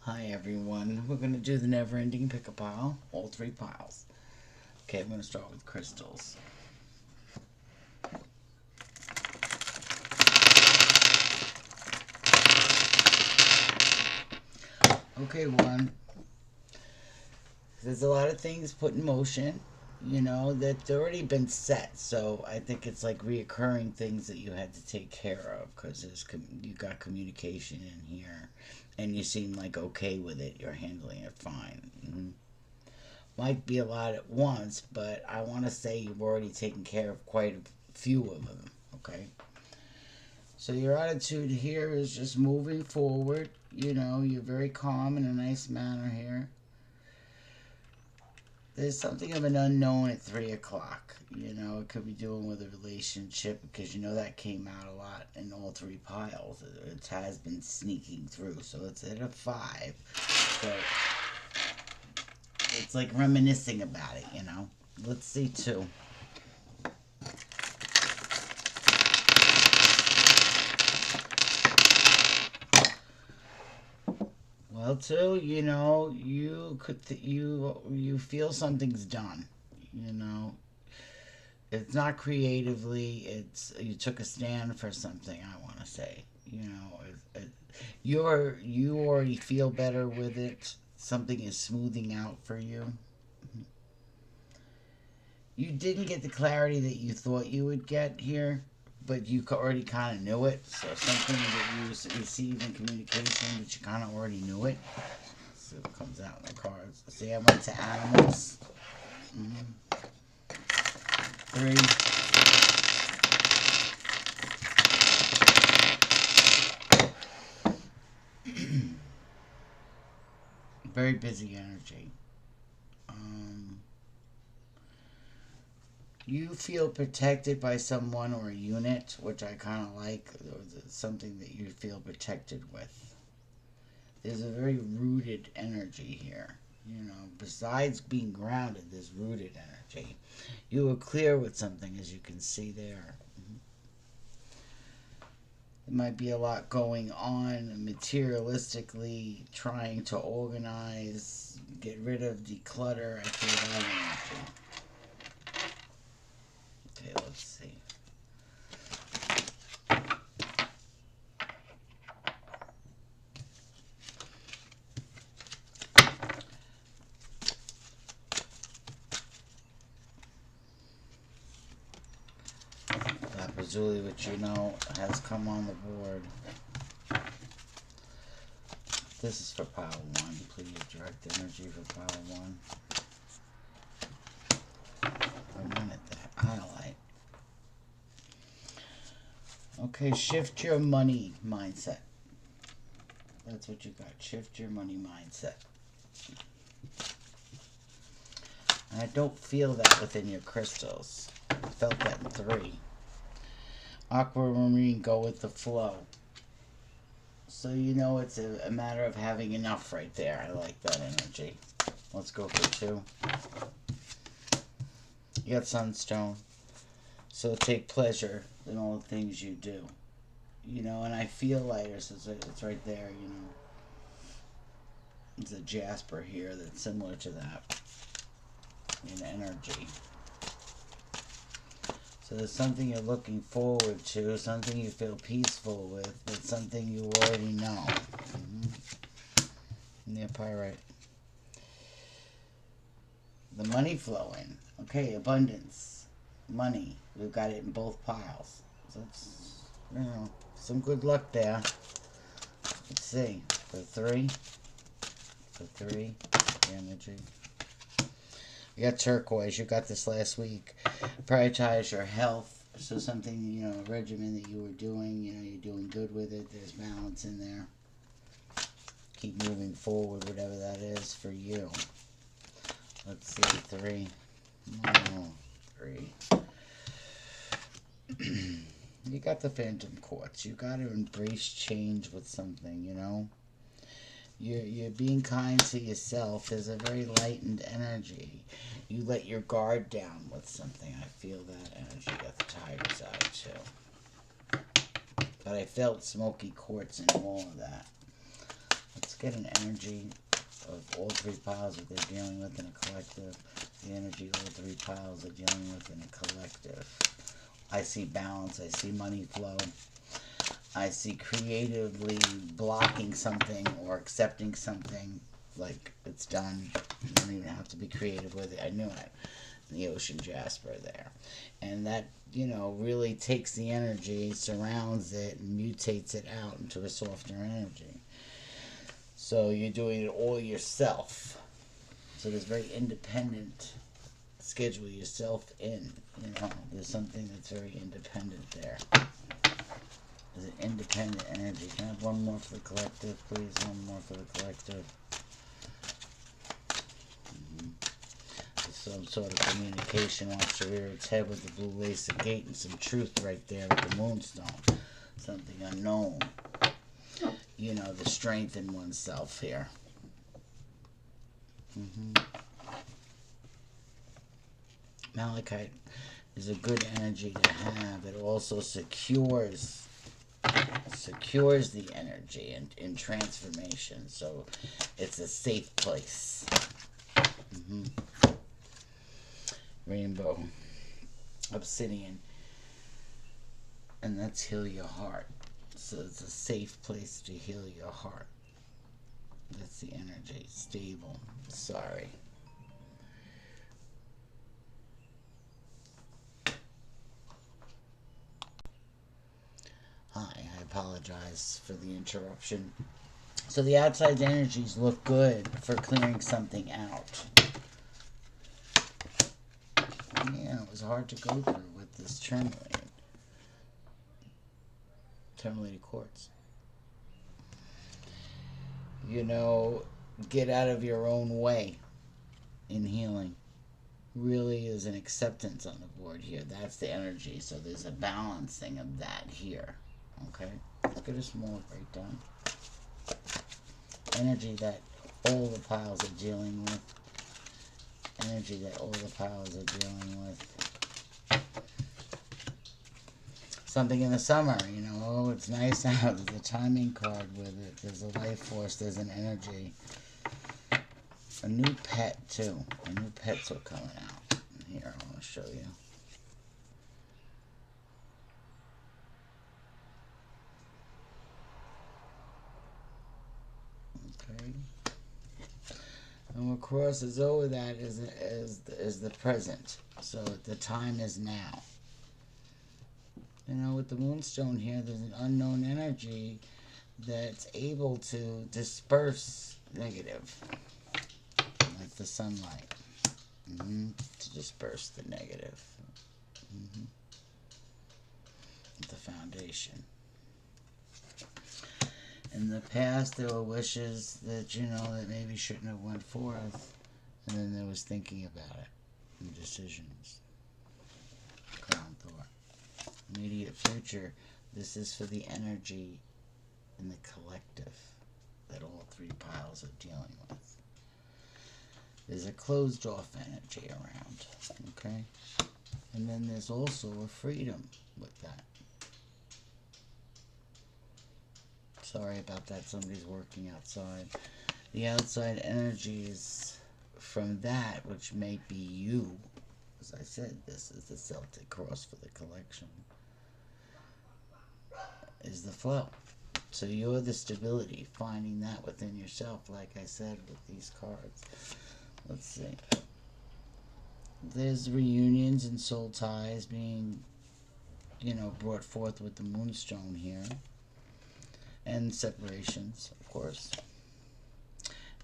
Hi everyone, we're going to do the never-ending pick-a-pile, all three piles. Okay, I'm going to start with crystals. Okay, one, there's a lot of things put in motion, that's already been set, so I think it's like reoccurring things that you had to take care of, because you got communication in here, and you seem like okay with it, you're handling it fine. Might be a lot at once, but I want to say you've already taken care of quite a few of them, okay? So your attitude here is just moving forward. You're very calm in a nice manner here. There's something of an unknown at 3 o'clock. It could be doing with a relationship because that came out a lot in all three piles. It has been sneaking through. So it's at a 5. So it's like reminiscing about it. Let's see 2. Well, too, you could you feel something's done. You know, it's not creatively. It's you took a stand for something. I want to say, you already feel better with it. Something is smoothing out for you. You didn't get the clarity that you thought you would get here, but you already kind of knew it. So something that you receive in communication, but you kind of already knew it. See what comes out in the cards. See, I went to animals. 3. Very busy energy. Um, you feel protected by someone or a unit, which I kind of like. Something that you feel protected with. There's a very rooted energy here. Besides being grounded, there's rooted energy. You were clear with something, as you can see there. There might be a lot going on materialistically, trying to organize, get rid of, declutter. I feel that energy. Okay, let's see. Lazuli, which has come on the board. This is for pile 1. Please direct energy for pile 1. I wanted that highlight. Okay, shift your money mindset. That's what you got. Shift your money mindset. And I don't feel that within your crystals. I felt that in 3. Aquamarine, go with the flow. So it's a matter of having enough right there. I like that energy. Let's go for 2. You got Sunstone. So take pleasure in all the things you do. And I feel lighter, so it's right there, There's a Jasper here that's similar to that in energy. So there's something you're looking forward to, something you feel peaceful with, but something you already know. Yeah, pyrite. The money flowing. Okay, abundance. Money. We've got it in both piles. So it's, some good luck there. Let's see. For 3. For 3. Energy. You got turquoise. You got this last week. Prioritize your health. So something, a regimen that you were doing, you're doing good with it. There's balance in there. Keep moving forward, whatever that is for you. Let's see, 3. Oh, 3. You got the phantom quartz. You got to embrace change with something, You're being kind to yourself. There's a very lightened energy. You let your guard down with something. I feel that energy. Got the tiger's eye too. But I felt smoky quartz and all of that. Let's Let's get an energy of all three piles that they're dealing with in a collective. The energy all three piles are dealing with in a collective. I see balance. I see money flow. I see creatively blocking something or accepting something like it's done. You don't even have to be creative with it. I knew it. The ocean jasper there. And that, you know, really takes the energy, surrounds it, and mutates it out into a softer energy. So you're doing it all yourself. So there's very independent. Schedule yourself in. You know, there's something that's very independent there. There's an independent energy. Can I have one more for the collective, please? One more for the collective. Some sort of communication wants to rear its head with the blue lace of gate and some truth right there with the moonstone. Something unknown. You know, the strength in oneself here. Malachite is a good energy to have. It also secures the energy in transformation. So it's a safe place. Rainbow, obsidian, and that's heal your heart. So it's a safe place to heal your heart. That's the energy. Stable. Sorry. Hi, I apologize for the interruption. So the outside energies look good for clearing something out. Yeah, it was hard to go through with this terminated quartz. You know, get out of your own way in healing. Really is an acceptance on the board here. That's the energy. So there's a balancing of that here. Okay? Look at a small breakdown. Energy that all the piles are dealing with. Energy that all the piles are dealing with. Something in the summer, you know, oh, it's nice out. There's a timing card with it. There's a life force. There's an energy. A new pet, too. A new pets are coming out. Here, I want to show you. Okay. And what crosses over that is the present. So the time is now. You know, with the moonstone here, there's an unknown energy that's able to disperse negative. Like the sunlight. To disperse the negative. The foundation. In the past, there were wishes that, you know, that maybe shouldn't have went forth. And then there was thinking about it. And decisions. Crown thought. Immediate future. This is for the energy in the collective that all three piles are dealing with. There's a closed off energy around. Okay? And then there's also a freedom with that. Sorry about that. Somebody's working outside. The outside energies from that, which may be you. As I said, this is the Celtic cross for the collection. Is the flow. So you're the stability. Finding that within yourself, like I said, with these cards. Let's see. There's reunions and soul ties being, you know, brought forth with the moonstone here. And separations, of course.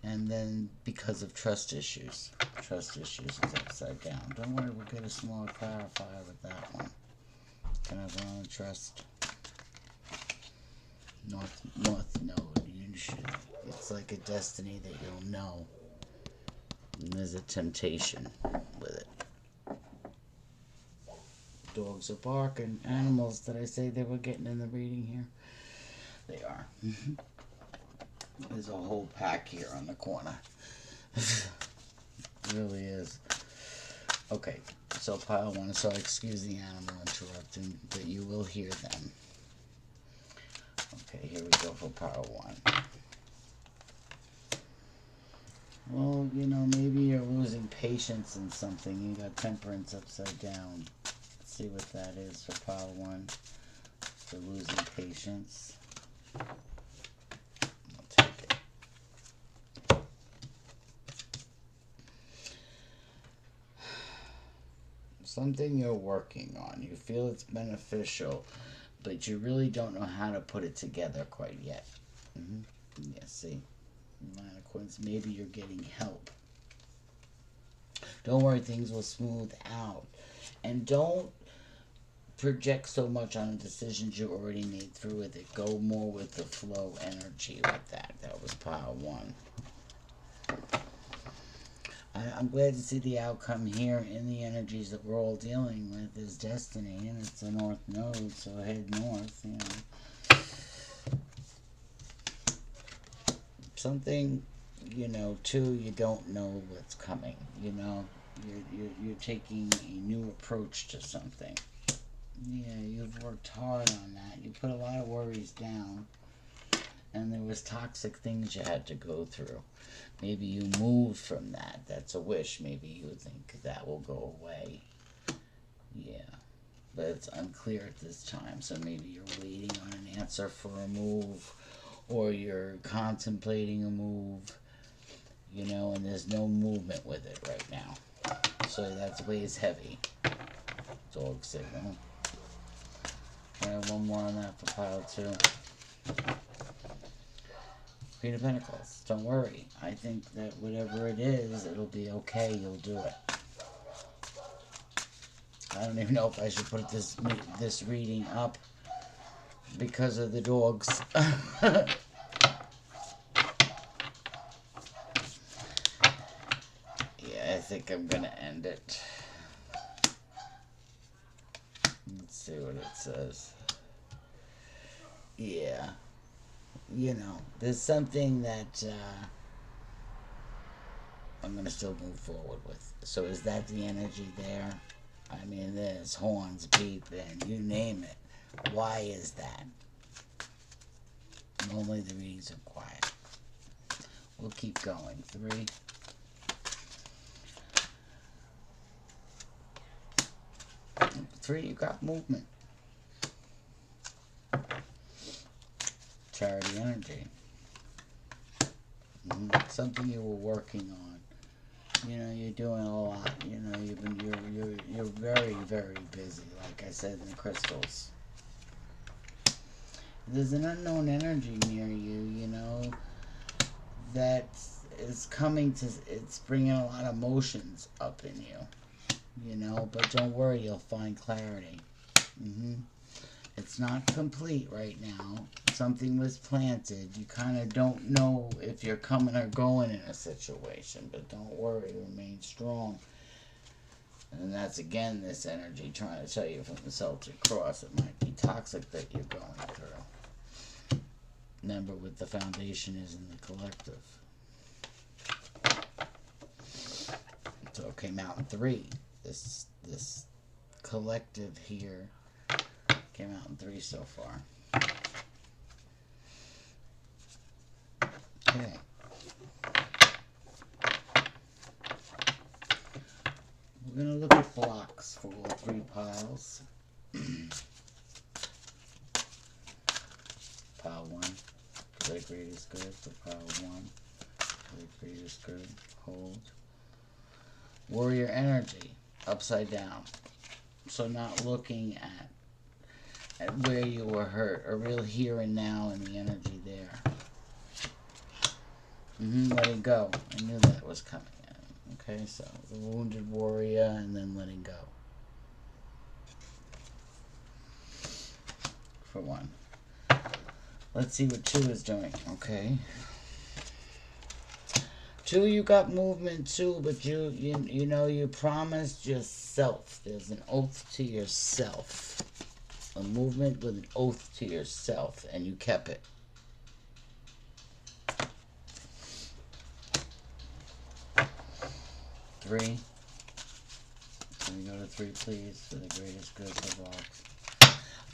And then because of trust issues. Trust issues is upside down. Don't worry, we'll get a small clarifier with that one. Kind of on trust. North node. You should. It's like a destiny that you'll know. And there's a temptation with it. Dogs are barking. Animals that I say they were getting in the reading here. They are. There's a whole pack here on the corner. It really is. Okay, so pile one. So excuse the animal interrupting, but you will hear them. Okay, here we go for pile one. patience in something. You got temperance upside down. Let's see what that is for pile 1. For losing patience. I'll take it. Something you're working on. You feel it's beneficial, but you really don't know how to put it together quite yet. Yeah, see? Nine of Coins. Maybe you're getting help. Don't worry, things will smooth out. And don't project so much on decisions you already made through with it. Go more with the flow energy with that. That was pile 1. I'm glad to see the outcome here in the energies that we're all dealing with is destiny, and it's a north node, so head north, you know. Something, you know, too, you don't know what's coming, you know. You're taking a new approach to something. Yeah, you've worked hard on that. You put a lot of worries down. And there was toxic things you had to go through. Maybe you moved from that. That's a wish. Maybe you think that will go away. Yeah. But it's unclear at this time. So maybe you're waiting on an answer for a move. Or you're contemplating a move. You know, and there's no movement with it right now. So that weighs heavy. Dog signal. One more on that for pile 2. Queen of Pentacles. Don't worry. I think that whatever it is, it'll be okay. You'll do it. I don't even know if I should put this reading up because of the dogs. Yeah, I think I'm gonna end it. Let's see what it says. Yeah. You know, there's something that I'm going to still move forward with. So is that the energy there? I mean, there's horns beeping, you name it. Why is that? Normally the readings are quiet. We'll keep going. 3. You got movement. Charity energy. Something you were working on. You know, you're doing a lot. You know, you're very, very busy. Like I said in the crystals. There's an unknown energy near you. You know, that is coming to. It's bringing a lot of emotions up in you. You know, but don't worry, you'll find clarity. It's not complete right now. Something was planted. You kind of don't know if you're coming or going in a situation, but don't worry, remain strong. And that's again this energy trying to tell you from the Celtic Cross. It might be toxic that you're going through. Remember what the foundation is in the collective. So it came out in 3. This collective here came out in 3 so far. Okay. We're going to look at blocks for all 3 piles. Pile 1. Great read is good for pile 1. Great read is good. Hold. Warrior energy. Upside down. So not looking at where you were hurt. A real here and now in the energy there. Letting go. I knew that was coming in. Okay, so the wounded warrior and then letting go. For 1. Let's see what 2 is doing. Okay. 2, you got movement too, but you know you promised yourself. There's an oath to yourself. A movement with an oath to yourself, and you kept it. 3. Can we go to 3, please, for the greatest good for blocks?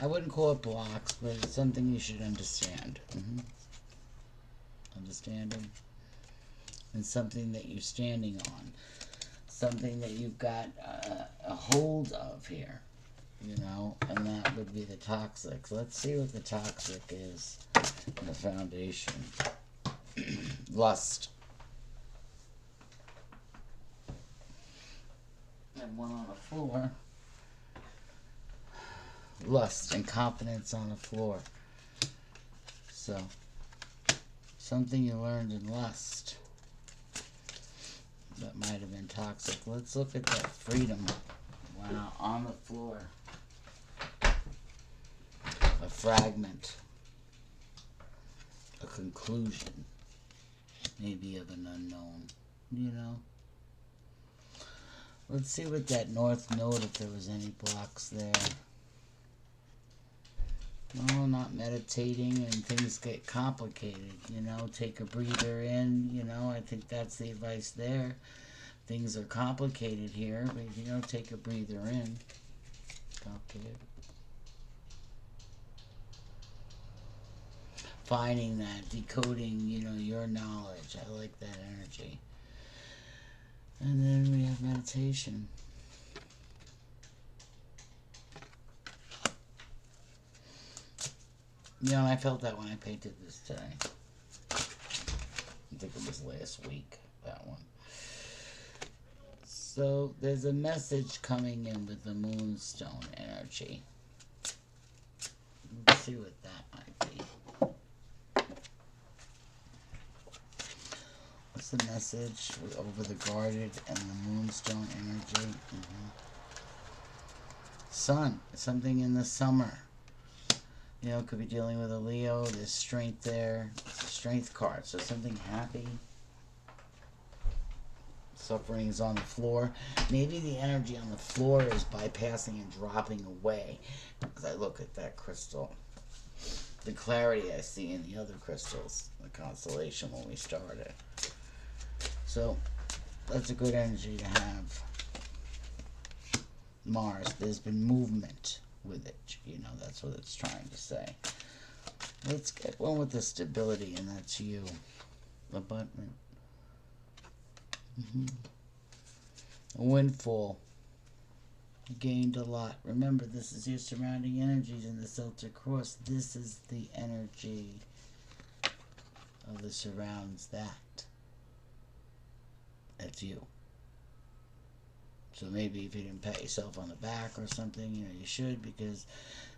I wouldn't call it blocks, but it's something you should understand. Understanding. And something that you're standing on. something that you've got a hold of here, you know, and that would be the toxic. Let's see what the toxic is in the foundation. Lust. And one on the floor. Lust and confidence on the floor. So, something you learned in lust that might have been toxic. Let's look at that freedom. Wow, on the floor. A fragment. A conclusion. Maybe of an unknown. You know? Let's see what that north node, if there was any blocks there. No, not meditating and things get complicated, you know, take a breather in, you know, I think that's the advice there. Things are complicated here, but, you know, take a breather in. Complicated. Finding that, decoding, you know, your knowledge. I like that energy. And then we have meditation. You know, I felt that when I painted this today. I think it was last week, that one. So, there's a message coming in with the moonstone energy. Let's see what that might be. What's the message over the guarded and the moonstone energy? Sun. Something in the summer. You know, could be dealing with a Leo. There's strength there. It's a strength card. So something happy. Suffering is on the floor. Maybe the energy on the floor is bypassing and dropping away. Because I look at that crystal. The clarity I see in the other crystals. The constellation when we started. So, that's a good energy to have. Mars. There's been movement with it, you know, that's what it's trying to say. Let's get one with the stability, and that's you. Abundant. A windfall. You gained a lot. Remember, this is your surrounding energies in the Celtic Cross. This is the energy of the surrounds that. That's you. So maybe if you didn't pat yourself on the back or something, you know, you should, because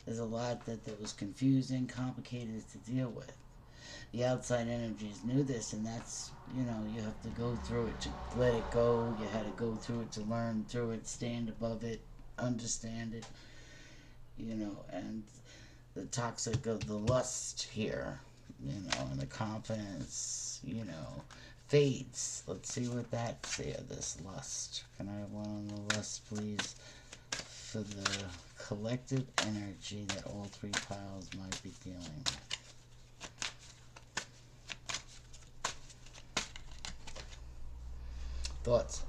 there's a lot that was confusing, complicated to deal with. The outside energies knew this, and that's, you know, you have to go through it to let it go. You had to go through it to learn through it, stand above it, understand it, you know, and the toxic of the lust here, you know, and the confidence, you know, fades. Let's see what that's there, this lust. Can I have one on the lust, please? For the collective energy that all three piles might be dealing with. Thoughts?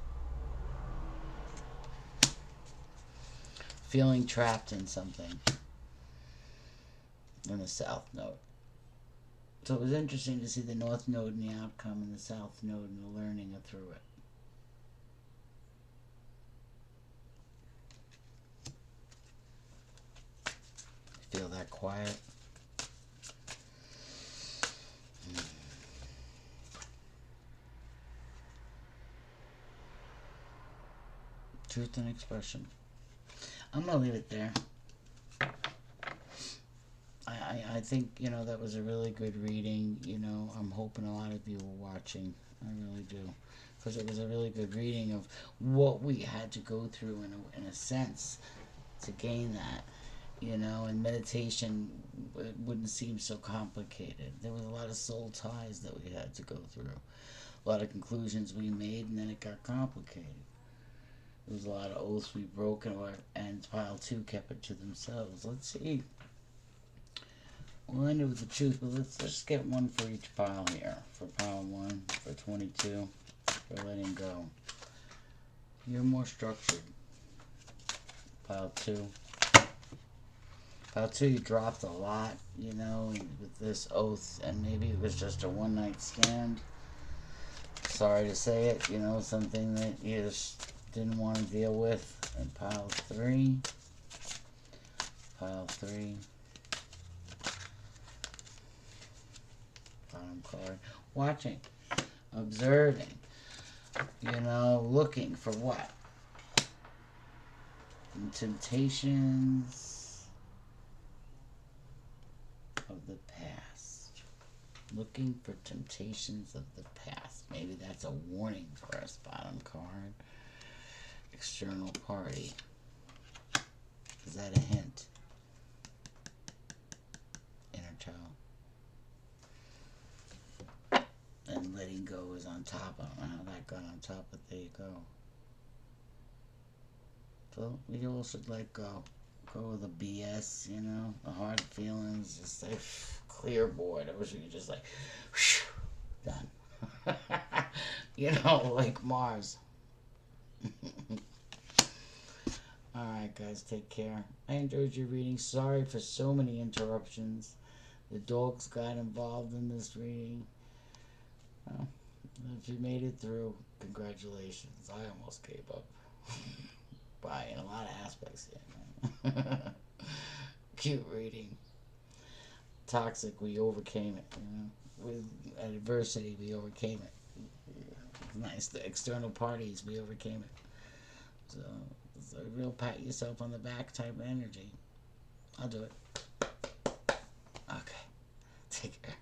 Feeling trapped in something. In the south node. So it was interesting to see the north node and the outcome, and the south node and the learning of through it. Feel that quiet? Truth and expression. I'm going to leave it there. I think, you know, that was a really good reading. You know, I'm hoping a lot of you were watching. I really do. Because it was a really good reading of what we had to go through in a sense to gain that. You know, and meditation wouldn't seem so complicated. There was a lot of soul ties that we had to go through. A lot of conclusions we made, and then it got complicated. There was a lot of oaths we broke, and pile 2 kept it to themselves. Let's see. We'll end it with the truth, but let's just get one for each pile here. For pile 1, for 22, for letting go. You're more structured. Pile 2. Pile 2, you dropped a lot, you know, with this oath, and maybe it was just a one-night stand. Sorry to say it, you know, something that you just didn't want to deal with. And pile 3. Pile 3. Bottom card. Watching. Observing. You know, looking for what? And temptations of the past. Looking for temptations of the past. Maybe that's a warning for us. Bottom card. External party. Is that a hint? Inner child. And letting go is on top. I don't know how that got on top, but there you go. So we all should let go. Go with the BS, you know, the hard feelings. Just like clear board. I wish we could just like, whoosh, done. You know, like Mars. Alright guys, take care. I enjoyed your reading. Sorry for so many interruptions. The dogs got involved in this reading. Well, if you made it through, congratulations. I almost gave up. By in a lot of aspects here, man. Cute reading. Toxic, we overcame it. You know? With adversity, we overcame it. Nice. The external parties, we overcame it. So it's a real pat yourself on the back type of energy. I'll do it. Okay. Take care.